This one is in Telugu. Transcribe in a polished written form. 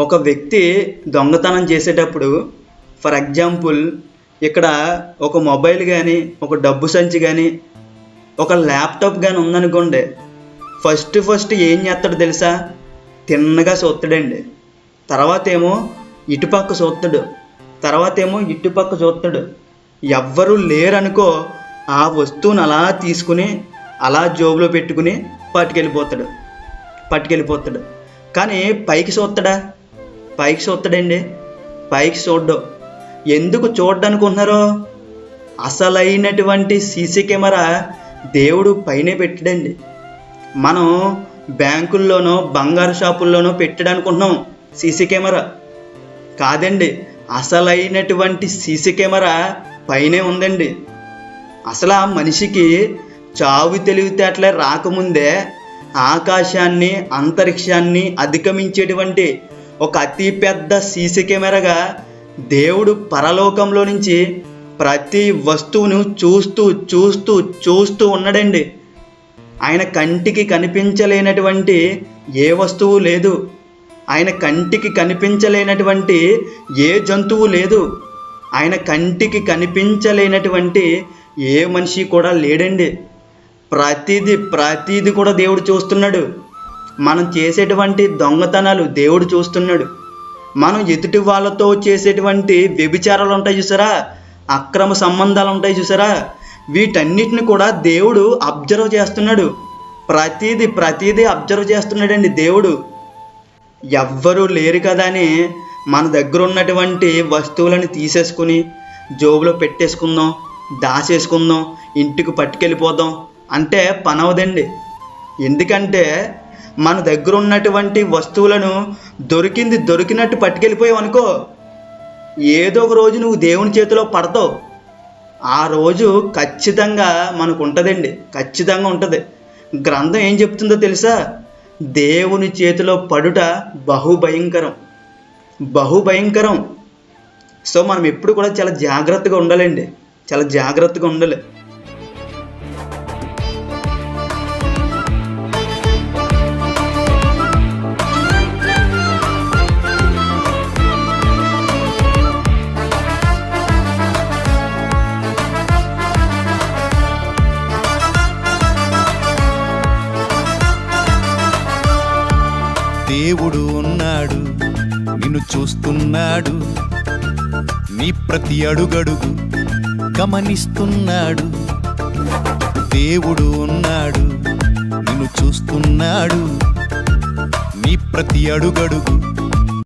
ఒక వ్యక్తి దొంగతనం చేసేటప్పుడు ఫర్ ఎగ్జాంపుల్ ఇక్కడ ఒక మొబైల్ కానీ ఒక డబ్బు సంచి కానీ ఒక ల్యాప్టాప్ కానీ ఉందనుకోండి, ఫస్ట్ ఏం చేస్తాడు తెలుసా? తిన్నగా చూస్తాడండి. తర్వాత ఏమో ఇటుపక్క చూస్తాడు, తర్వాత ఏమో ఇటుపక్క చూస్తాడు. ఎవ్వరూ లేరనుకో ఆ వస్తువుని అలా తీసుకుని అలా జోబులో పెట్టుకుని పట్టుకెళ్ళిపోతాడు. కానీ పైకి చూస్తాడండి, పైకి చూడ్డు. ఎందుకు చూడ్డనుకుంటున్నారో? అసలైనటువంటి సీసీ కెమెరా దేవుడు పైనే పెట్టాడండి. మనం బ్యాంకుల్లోనో బంగారు షాపుల్లోనో పెట్టాడనుకుంటున్నాం సీసీ కెమెరా. కాదండి, అసలైనటువంటి సీసీ కెమెరా పైనే ఉందండి. అసలు ఆ మనిషికి చావు తెలివితేటలే రాకముందే ఆకాశాన్ని అంతరిక్షాన్ని అధిగమించేటువంటి ఒక అతిపెద్ద సీసీ కెమెరాగా దేవుడు పరలోకంలో నుంచి ప్రతి వస్తువును చూస్తూ ఉన్నాడండి. ఆయన కంటికి కనిపించలేనటువంటి ఏ వస్తువు లేదు, ఆయన కంటికి కనిపించలేనటువంటి ఏ జంతువు లేదు, ఆయన కంటికి కనిపించలేనటువంటి ఏ మనిషి కూడా లేడండి. ప్రతిదీ కూడా దేవుడు చూస్తున్నాడు. మనం చేసేటువంటి దొంగతనాలు దేవుడు చూస్తున్నాడు. మనం ఎదుటి వాళ్ళతో చేసేటువంటి వ్యభిచారాలు ఉంటాయి చూసారా, అక్రమ సంబంధాలు ఉంటాయి చూసారా, వీటన్నిటిని కూడా దేవుడు అబ్జర్వ్ చేస్తున్నాడు. ప్రతిదీ అబ్జర్వ్ చేస్తున్నాడండి దేవుడు. ఎవ్వరూ లేరు కదా అని మన దగ్గర ఉన్నటువంటి వస్తువులను తీసేసుకుని జోబులో పెట్టేసుకుందాం, దాచేసుకుందాం, ఇంటికి పట్టుకెళ్ళిపోదాం అంటే పని అవదండి. ఎందుకంటే మన దగ్గర ఉన్నటువంటి వస్తువులను దొరికినట్టు పట్టుకెళ్ళిపోయావు అనుకో, ఏదో ఒక రోజు నువ్వు దేవుని చేతిలో పడతావు. ఆ రోజు ఖచ్చితంగా మనకు ఉంటుందండి, ఖచ్చితంగా ఉంటుంది. గ్రంథం ఏం చెప్తుందో తెలుసా? దేవుని చేతిలో పడుట బహుభయంకరం. సో మనం ఎప్పుడు కూడా చాలా జాగ్రత్తగా ఉండాలండి, చాలా జాగ్రత్తగా ఉండాలి. దేవుడు ఉన్నాడు, నిన్ను చూస్తున్నాడు, నీ ప్రతి అడుగడుగు గమనిస్తున్నాడు. దేవుడు ఉన్నాడు, నిన్ను చూస్తున్నాడు, నీ ప్రతి అడుగడుగు